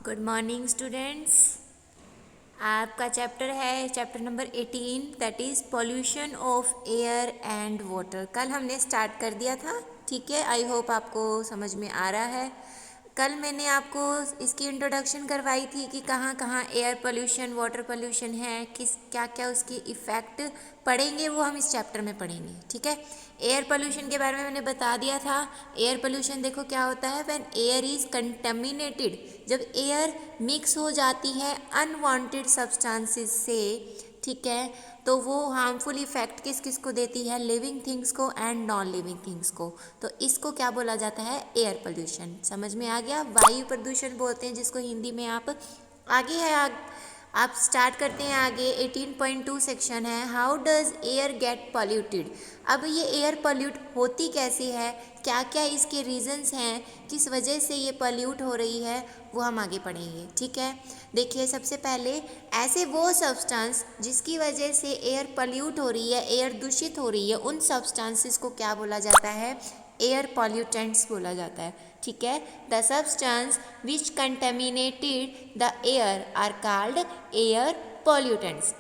Good morning students. आपका chapter है chapter number 18 that is pollution of air and water. कल हमने start कर दिया था, ठीक है। आई होप आपको समझ में आ रहा है। कल मैंने आपको इसकी इंट्रोडक्शन करवाई थी कि कहाँ कहाँ एयर पोल्यूशन वाटर पोल्यूशन है, किस क्या क्या उसकी इफ़ेक्ट पढ़ेंगे, वो हम इस चैप्टर में पढ़ेंगे, ठीक है। एयर पोल्यूशन के बारे में मैंने बता दिया था। एयर पोल्यूशन देखो क्या होता है, व्हेन एयर इज़ कंटेमिनेटेड, जब एयर मिक्स हो जाती है अनवांटेड सब्सटेंसेस से, ठीक है, तो वो हार्मफुल इफेक्ट किस किस को देती है, लिविंग थिंग्स को एंड नॉन लिविंग थिंग्स को। तो इसको क्या बोला जाता है, एयर पोल्यूशन। समझ में आ गया। वायु प्रदूषण बोलते हैं जिसको हिंदी में। आप आगे है आप स्टार्ट करते हैं आगे। 18.2 सेक्शन है, how does air get polluted. अब ये एयर पॉल्यूट होती कैसी है, क्या क्या इसके रीजंस हैं, किस वजह से ये पॉल्यूट हो रही है, वो हम आगे पढ़ेंगे, ठीक है। देखिए सबसे पहले ऐसे वो सब्सटेंस जिसकी वजह से एयर पॉल्यूट हो रही है, एयर दूषित हो रही है, उन सब्सटेंसेस को क्या बोला जाता है, एयर पॉल्यूटेंट्स बोला जाता है, ठीक है। The substance which contaminated the air are called air pollutants.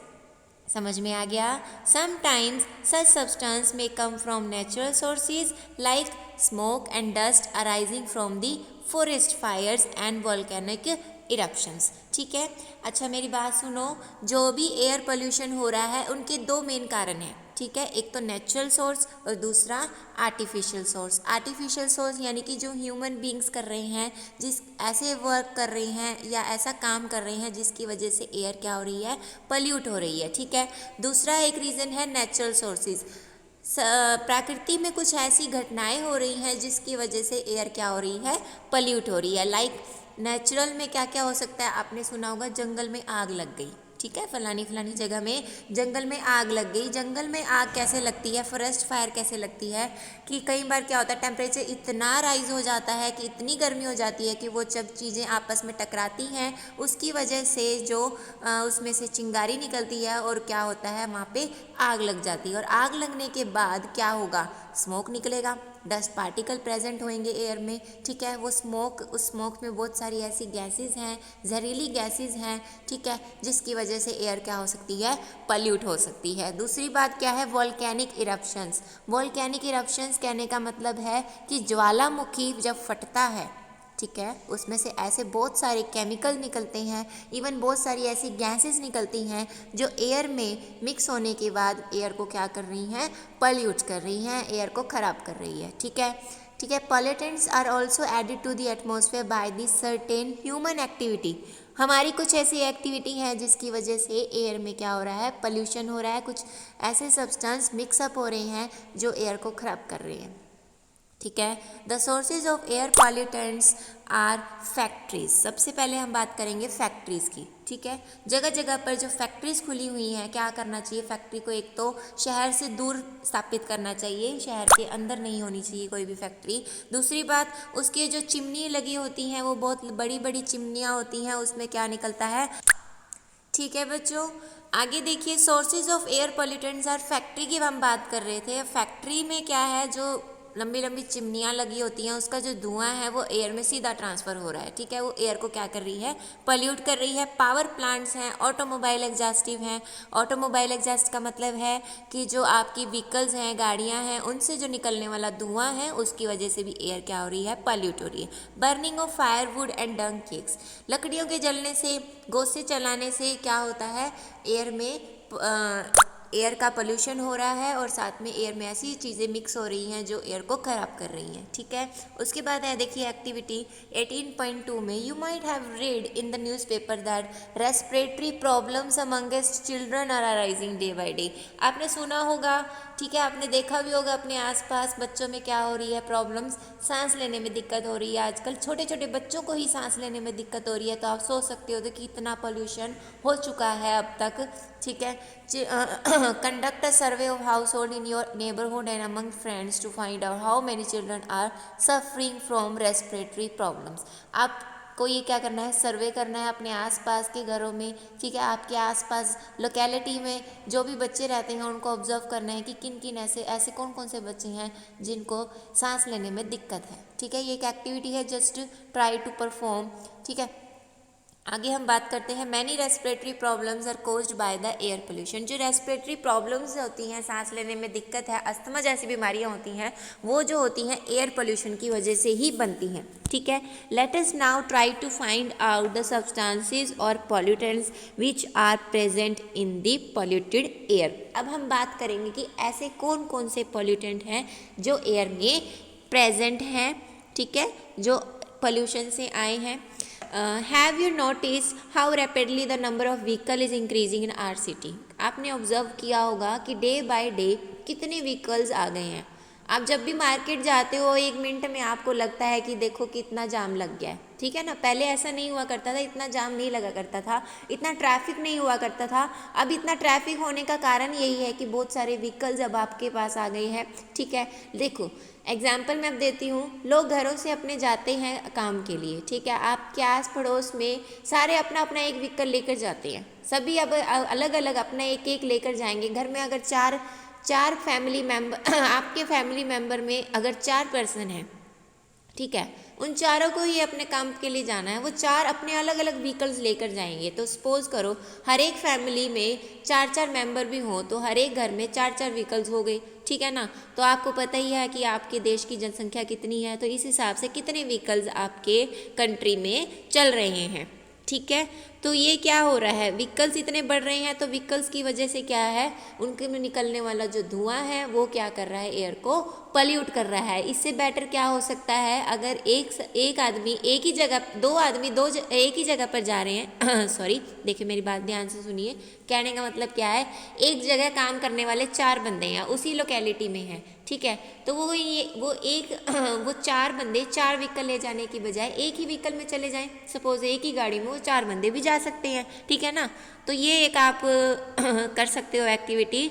समझ में आ गया। Sometimes such substance may come from natural sources like smoke and dust arising from the forest fires and volcanic eruptions, ठीक है। अच्छा मेरी बात सुनो, जो भी एयर पोल्यूशन हो रहा है उनके दो मेन कारण हैं, ठीक है। एक तो नेचुरल सोर्स और दूसरा आर्टिफिशियल सोर्स। आर्टिफिशियल सोर्स यानी कि जो ह्यूमन बींग्स कर रहे हैं, जिस ऐसे वर्क कर रहे हैं या ऐसा काम कर रहे हैं जिसकी वजह से एयर क्या हो रही है, पॉल्यूट हो रही है, ठीक है। दूसरा एक रीज़न है नेचुरल सोर्सेज। प्रकृति में कुछ ऐसी घटनाएं हो रही हैं जिसकी वजह से एयर क्या हो रही है, पॉल्यूट हो रही है। लाइक नेचुरल में क्या क्या हो सकता है, आपने सुना होगा जंगल में आग लग गई, ठीक है। फलानी फलानी जगह में जंगल में आग लग गई। जंगल में आग कैसे लगती है, फॉरेस्ट फायर कैसे लगती है कि कई बार क्या होता है, टेम्परेचर इतना राइज हो जाता है कि इतनी गर्मी हो जाती है कि वो जब चीज़ें आपस में टकराती हैं उसकी वजह से जो उसमें से चिंगारी निकलती है और क्या होता है, वहाँ पे आग लग जाती है। और आग लगने के बाद क्या होगा, स्मोक निकलेगा, डस्ट पार्टिकल प्रेजेंट होंगे एयर में, ठीक है। वो स्मोक, उस स्मोक में बहुत सारी ऐसी गैसेस हैं, जहरीली गैसेस हैं, ठीक है, जिसकी वजह से एयर क्या हो सकती है, पॉल्यूट हो सकती है। दूसरी बात क्या है, वोल्केनिक इरप्शंस। वोल्केनिक इरप्शंस कहने का मतलब है कि ज्वालामुखी जब फटता है, ठीक है, उसमें से ऐसे बहुत सारे केमिकल निकलते हैं, इवन बहुत सारी ऐसी गैसेस निकलती हैं जो एयर में मिक्स होने के बाद एयर को क्या कर रही हैं, पॉल्यूट कर रही हैं, एयर को ख़राब कर रही है, ठीक है। ठीक है, pollutants are also added to the atmosphere by the certain human activity. हमारी कुछ ऐसी एक्टिविटी हैं जिसकी वजह से एयर में क्या हो रहा है, पॉल्यूशन हो रहा है, कुछ ऐसे सब्सटेंस मिक्सअप हो रहे हैं जो एयर को ख़राब कर रहे हैं, ठीक है। The sources of air pollutants are factories. सबसे पहले हम बात करेंगे फैक्ट्रीज़ की, ठीक है। जगह जगह पर जो फैक्ट्रीज़ खुली हुई हैं, क्या करना चाहिए, फैक्ट्री को एक तो शहर से दूर स्थापित करना चाहिए, शहर के अंदर नहीं होनी चाहिए कोई भी फैक्ट्री। दूसरी बात, उसकी जो चिमनी लगी होती हैं वो बहुत बड़ी बड़ी चिमनियाँ होती हैं, उसमें क्या निकलता है, ठीक है बच्चों। आगे देखिए, sources of air pollutants are, factory की हम बात कर रहे थे। फैक्ट्री में क्या है, जो लंबी लंबी चिमनियाँ लगी होती हैं, उसका जो धुआं है वो एयर में सीधा ट्रांसफ़र हो रहा है, ठीक है, वो एयर को क्या कर रही है, पॉल्यूट कर रही है। पावर प्लांट्स हैं, ऑटोमोबाइल एग्जॉस्टिव हैं। ऑटोमोबाइल एग्जॉस्ट का मतलब है कि जो आपकी व्हीकल्स हैं, गाड़ियाँ हैं, उनसे जो निकलने वाला धुआं है उसकी वजह से भी एयर क्या हो रही है, पॉल्यूट हो रही है। Burning of firewood and dung cakes, लकड़ियों के जलने से, गोसे चलाने से क्या होता है, एयर में एयर का पोल्यूशन हो रहा है और साथ में एयर में ऐसी चीज़ें मिक्स हो रही हैं जो एयर को ख़राब कर रही हैं, ठीक है। उसके बाद है देखिए एक्टिविटी 18.2 में, you might have read in the newspaper that respiratory problems amongst children are arising day by day. आपने सुना होगा, ठीक है, आपने देखा भी होगा अपने आसपास बच्चों में क्या हो रही है, प्रॉब्लम्स, सांस लेने में दिक्कत हो रही है। आजकल छोटे छोटे बच्चों को ही सांस लेने में दिक्कत हो रही है, तो आप सोच सकते हो कि इतना पोल्यूशन हो चुका है अब तक, ठीक है। Conduct a survey of household in your neighbourhood and among friends to find out how many children are suffering from respiratory problems. आपको ये क्या करना है, सर्वे करना है अपने आसपास के घरों में, ठीक है, आपके आसपास लोकेलिटी में जो भी बच्चे रहते हैं उनको ऑब्जर्व करना है कि किन किन ऐसे कौन कौन से बच्चे हैं जिनको सांस लेने में दिक्कत है, ठीक है। ये एक एक्टिविटी है, जस्ट ट्राई टू परफॉर्म, ठीक है। आगे हम बात करते हैं many respiratory problems are caused by the air pollution. जो रेस्पिरेटरी प्रॉब्लम्स होती हैं, सांस लेने में दिक्कत है, अस्थमा जैसी बीमारियां होती हैं, वो जो होती हैं एयर पोल्यूशन की वजह से ही बनती हैं। ठीक है, let us now try to find out the substances और pollutants which are present in the polluted air. अब हम बात करेंगे कि ऐसे कौन कौन से पॉल्यूटेंट हैं जो एयर में प्रेजेंट हैं, ठीक है, जो पोल्यूशन से आए हैं। Have you notice how rapidly the number of vehicle is increasing in our city. आपने ऑब्जर्व किया होगा कि डे बाय डे कितने व्हीकल्स आ गए हैं। आप जब भी मार्केट जाते हो 1 मिनट में आपको लगता है कि देखो कितना जाम लग गया है, ठीक है ना। पहले ऐसा नहीं हुआ करता था, इतना जाम नहीं लगा करता था, इतना ट्रैफिक नहीं हुआ करता था। अब इतना ट्रैफिक होने का कारण यही है कि बहुत सारे व्हीकल्स अब आपके पास आ गए हैं। ठीक है, देखो एग्जाम्पल मैं अब देती हूँ। लोग घरों से अपने जाते हैं काम के लिए, ठीक है, आपके आस पड़ोस में सारे अपना अपना एक व्हीकल लेकर जाते हैं। सभी अब अलग अलग अपना एक एक लेकर जाएंगे। घर में अगर चार फैमिली मेंबर आपके फैमिली मेंबर में अगर 4 पर्सन हैं, ठीक है, उन चारों को ही अपने काम के लिए जाना है, वो 4 अपने अलग अलग व्हीकल्स लेकर जाएंगे। तो सपोज करो हर एक फैमिली में 4 मेंबर भी हों तो हर एक घर में 4 व्हीकल्स हो गए, ठीक है ना। तो आपको पता ही है कि आपके देश की जनसंख्या कितनी है, तो इस हिसाब से कितने व्हीकल्स आपके कंट्री में चल रहे हैं। ठीक है, तो ये क्या हो रहा है, व्हीकल्स इतने बढ़ रहे हैं, तो व्हीकल्स की वजह से क्या है, उनके में निकलने वाला जो धुआं है वो क्या कर रहा है, एयर को पॉल्यूट कर रहा है। इससे बेटर क्या हो सकता है, अगर एक आदमी एक ही जगह, दो आदमी एक ही जगह पर जा रहे हैं सॉरी, देखिए मेरी बात ध्यान से सुनिए। कहने का मतलब क्या है, एक जगह काम करने वाले 4 बंदे हैं, उसी लोकेलिटी में हैं, ठीक है, तो वो 4 बंदे 4 व्हीकल ले जाने की बजाय एक ही व्हीकल में चले जाएं। सपोज एक ही गाड़ी में वो 4 बंदे भी जा सकते हैं, ठीक है ना। तो ये एक आप कर सकते हो एक्टिविटी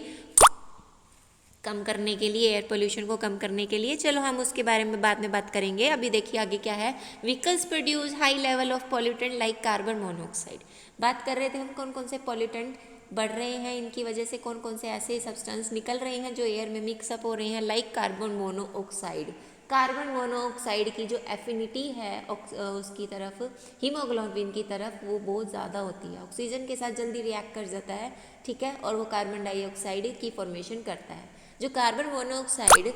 कम करने के लिए, एयर पोल्यूशन को कम करने के लिए। चलो हम उसके बारे में बाद में बात करेंगे। अभी देखिए आगे क्या है, vehicles produce high level of pollutant like carbon monoxide. बात कर रहे थे हम कौन कौन से पॉल्यूटेंट बढ़ रहे हैं, इनकी वजह से कौन कौन से ऐसे सब्सटेंस निकल रहे हैं जो एयर में मिक्सअप हो रहे हैं, like carbon monoxide. Carbon monoxide की जो एफिनिटी है उसकी तरफ, हीमोग्लोबिन की तरफ, वो बहुत ज़्यादा होती है, ऑक्सीजन के साथ जल्दी रिएक्ट कर जाता है, ठीक है, और वो कार्बन डाइऑक्साइड की फॉर्मेशन करता है। जो carbon monoxide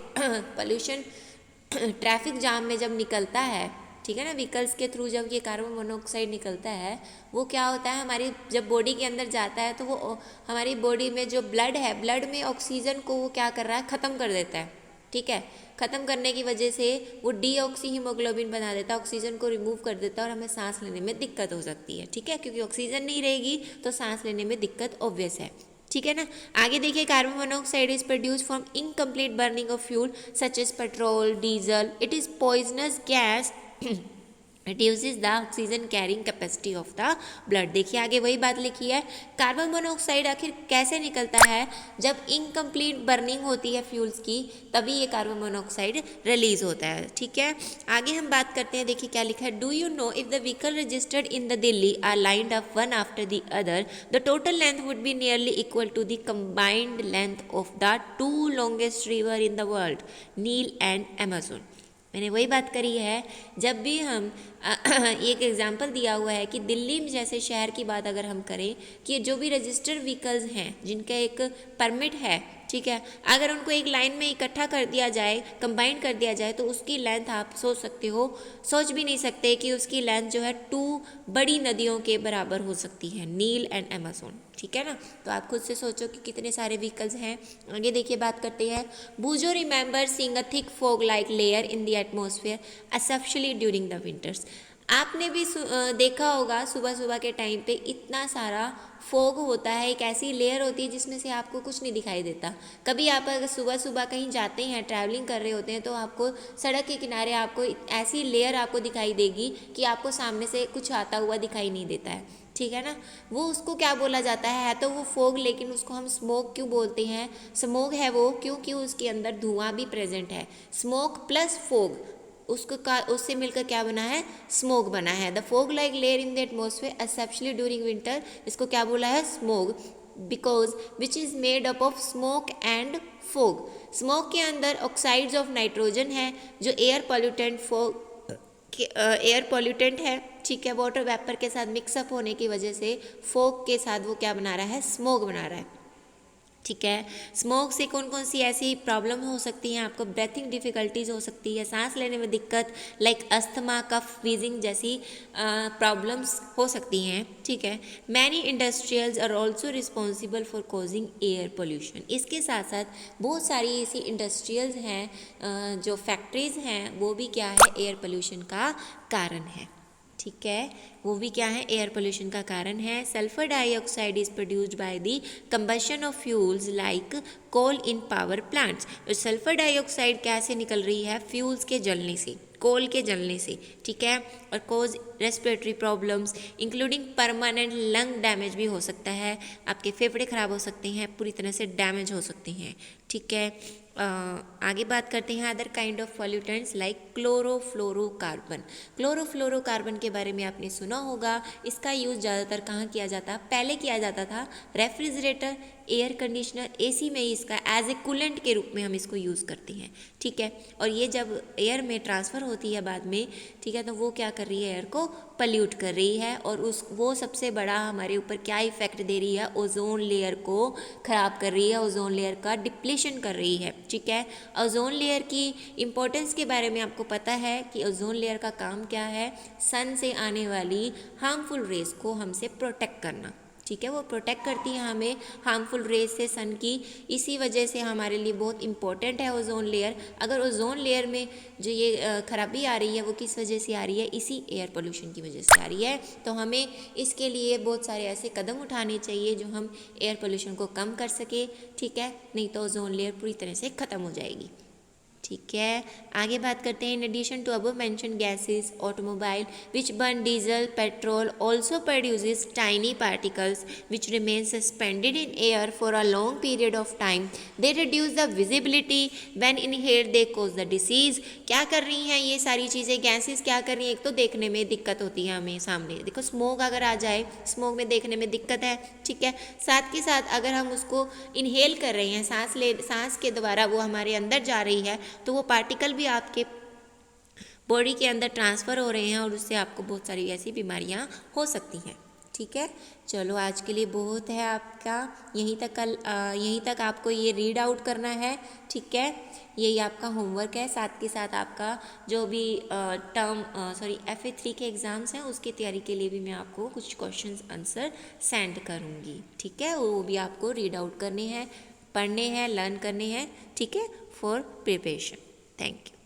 pollution traffic jam में जब निकलता है, ठीक है ना, व्हीकल्स के थ्रू जब ये कार्बन मोनोऑक्साइड निकलता है, वो क्या होता है, हमारी जब बॉडी के अंदर जाता है तो वो हमारी बॉडी में जो ब्लड है, ब्लड में ऑक्सीजन को वो क्या कर रहा है, ख़त्म कर देता है, ठीक है। ख़त्म करने की वजह से वो डीऑक्सी हीमोग्लोबिन बना देता है, ऑक्सीजन को रिमूव कर देता है और हमें सांस लेने में दिक्कत हो सकती है, ठीक है, क्योंकि ऑक्सीजन नहीं रहेगी तो सांस लेने में दिक्कत ऑब्वियस है, ठीक है ना। आगे देखिए, carbon monoxide is produce from incomplete burning of fuel such as petrol, diesel. It is poisonous gas reduces the oxygen carrying capacity of the blood। देखिए आगे वही बात लिखी है, कार्बन मोनोऑक्साइड आखिर कैसे निकलता है, जब इनकम्प्लीट बर्निंग होती है फ्यूल्स की, तभी ये कार्बन मोनोऑक्साइड रिलीज होता है, ठीक है। आगे हम बात करते हैं, देखिए क्या लिखा है, do you know if the vehicle registered in the Delhi are lined up one after the other the total length would be nearly equal to the combined length of the 2 longest river in the world, Nile and Amazon. मैंने वही बात करी है, जब भी हम एक example दिया हुआ है कि दिल्ली जैसे शहर की बात अगर हम करें कि जो भी रजिस्टर्ड व्हीकल्स हैं जिनका एक परमिट है, ठीक है, अगर उनको एक लाइन में इकट्ठा कर दिया जाए, कंबाइन कर दिया जाए, तो उसकी लेंथ आप सोच सकते हो, सोच भी नहीं सकते कि उसकी लेंथ जो है 2 बड़ी नदियों के बराबर हो सकती है, नील एंड अमेजोन, ठीक है ना। तो आप खुद से सोचो कि कितने सारे व्हीकल्स हैं। आगे देखिए बात करते हैं, बूजो remember seeing a thick fog like layer in the atmosphere especially during the winters. आपने भी देखा होगा सुबह सुबह के टाइम पे इतना सारा फॉग होता है, एक ऐसी लेयर होती है जिसमें से आपको कुछ नहीं दिखाई देता। कभी आप अगर सुबह सुबह कहीं जाते हैं, ट्रैवलिंग कर रहे होते हैं, तो आपको सड़क के किनारे आपको ऐसी लेयर आपको दिखाई देगी कि आपको सामने से कुछ आता हुआ दिखाई नहीं देता है, ठीक है ना। वो उसको क्या बोला जाता है तो वो फोग, लेकिन उसको हम स्मोक क्यों बोलते हैं, स्मोक है वो क्योंकि उसके अंदर धुआं भी प्रेजेंट है। स्मोक प्लस फोग, उससे मिलकर क्या बना है, स्मोक बना है। The fog like layer in the atmosphere especially during winter, इसको क्या बोला है, smoke, because which is made up of smoke and fog. Smoke के अंदर ऑक्साइड्स ऑफ नाइट्रोजन है जो एयर पॉल्यूटेंट एयर पॉल्यूटेंट है, ठीक है, वाटर वेपर के साथ मिक्सअप होने की वजह से फोक के साथ वो क्या बना रहा है, स्मोक बना रहा है, ठीक है। स्मोक से कौन कौन सी ऐसी प्रॉब्लम हो सकती हैं, आपको ब्रेथिंग डिफ़िकल्टीज़ हो सकती है, सांस लेने में दिक्कत, लाइक अस्थमा, कफ, वीजिंग जैसी प्रॉब्लम्स हो सकती हैं, ठीक है। Many industrials are also responsible for causing air pollution. इसके साथ साथ बहुत सारी ऐसी इंडस्ट्रियल्स हैं जो फैक्ट्रीज़ हैं, वो भी क्या है, एयर पोल्यूशन का कारण है, ठीक है, वो भी क्या है, एयर पोल्यूशन का कारण है। Sulphur dioxide is produced by the combustion of fuels like coal in power plants. तो सल्फर डाइऑक्साइड कैसे निकल रही है, फ्यूल्स के जलने से, कोल के जलने से, ठीक है, और cause respiratory problems including permanent lung damage भी हो सकता है, आपके फेफड़े खराब हो सकते हैं, पूरी तरह से डैमेज हो सकते हैं, ठीक है। आगे बात करते हैं other kind of pollutants like chlorofluorocarbon. Chlorofluorocarbon के बारे में आपने सुना होगा, इसका यूज़ ज़्यादातर कहाँ किया जाता, पहले किया जाता था रेफ्रिजरेटर, एयर कंडीशनर, एसी में ही इसका एज ए कूलेंट के रूप में हम इसको यूज़ करते हैं, ठीक है। और ये जब एयर में ट्रांसफ़र होती है बाद में, ठीक है, तो वो क्या कर रही है, एयर को पल्यूट कर रही है, और वो सबसे बड़ा हमारे ऊपर क्या इफेक्ट दे रही है, ओजोन लेयर को ख़राब कर रही है, ओजोन लेयर का डिप्लीशन कर रही है, ठीक है। ओजोन लेयर की इम्पोर्टेंस के बारे में आपको पता है कि ओजोन लेयर का काम क्या है, सन से आने वाली हार्मफुल रेस को हमसे प्रोटेक्ट करना, ठीक है, वो प्रोटेक्ट करती है हमें हार्मफुल रेस से सन की, इसी वजह से हमारे लिए बहुत इंपॉर्टेंट है ओजोन लेयर। अगर ओजोन लेयर में जो ये खराबी आ रही है वो किस वजह से आ रही है, इसी एयर पोल्यूशन की वजह से आ रही है, तो हमें इसके लिए बहुत सारे ऐसे कदम उठाने चाहिए जो हम एयर पोल्यूशन को कम कर सके, ठीक है, नहीं तो ओजोन लेयर पूरी तरह से ख़त्म हो जाएगी, ठीक है। आगे बात करते हैं, in addition to above mention gases, automobile which burn diesel petrol also produces tiny particles which remain suspended in air for a long period of time, they reduce the visibility when inhaled, they cause the disease. क्या कर रही हैं ये सारी चीज़ें, gases क्या कर रही हैं, एक तो देखने में दिक्कत होती है हमें सामने, देखो स्मोक अगर आ जाए, स्मोक में देखने में दिक्कत है, ठीक है, साथ के साथ अगर हम उसको इनहेल कर रहे हैं, सांस के द्वारा वो हमारे अंदर जा रही है, तो वो पार्टिकल भी आपके बॉडी के अंदर ट्रांसफ़र हो रहे हैं और उससे आपको बहुत सारी ऐसी बीमारियां हो सकती हैं, ठीक है। चलो आज के लिए बहुत है आपका, यहीं तक आपको ये रीड आउट करना है, ठीक है, यही आपका होमवर्क है। साथ के साथ आपका जो भी FA 3 के एग्ज़ाम्स हैं उसकी तैयारी के लिए भी मैं आपको कुछ क्वेश्चंस आंसर सेंड करूँगी, ठीक है, वो भी आपको रीड आउट करने हैं, पढ़ने हैं, लर्न करने हैं, ठीक है, फॉर प्रिपरेशन। Thank you.